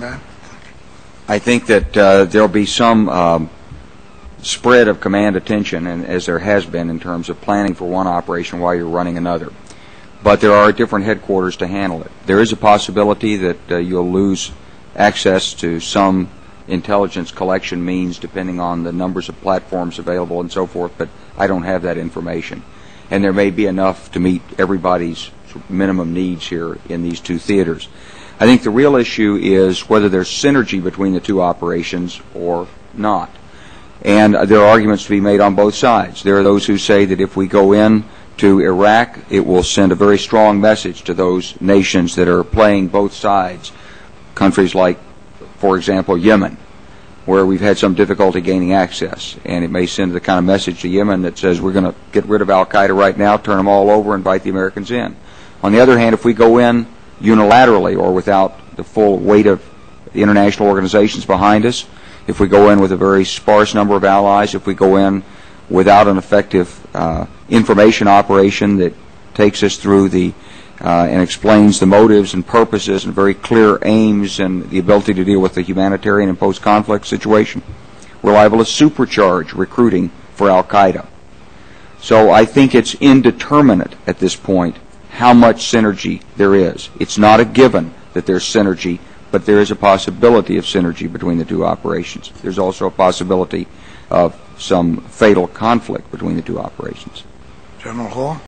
that? I think that there'll be some spread of command attention, and as there has been in terms of planning for one operation while you're running another. But there are different headquarters to handle it. There is a possibility that you'll lose access to some intelligence collection means depending on the numbers of platforms available and so forth, but I don't have that information. And there may be enough to meet everybody's minimum needs here in these two theaters. I think the real issue is whether there's synergy between the two operations or not. And there are arguments to be made on both sides. There are those who say that if we go in to Iraq, it will send a very strong message to those nations that are playing both sides. Countries like, for example, Yemen, where we've had some difficulty gaining access. And it may send the kind of message to Yemen that says we're going to get rid of al-Qaeda right now, turn them all over, and invite the Americans in. On the other hand, if we go in unilaterally or without the full weight of the international organizations behind us, if we go in with a very sparse number of allies, if we go in without an effective information operation that takes us through the and explains the motives and purposes and very clear aims and the ability to deal with the humanitarian and post-conflict situation, we're liable to supercharge recruiting for al-Qaeda. So I think it's indeterminate at this point how much synergy there is. It's not a given that there's synergy, but there is a possibility of synergy between the two operations. There's also a possibility of some fatal conflict between the two operations. General Hall?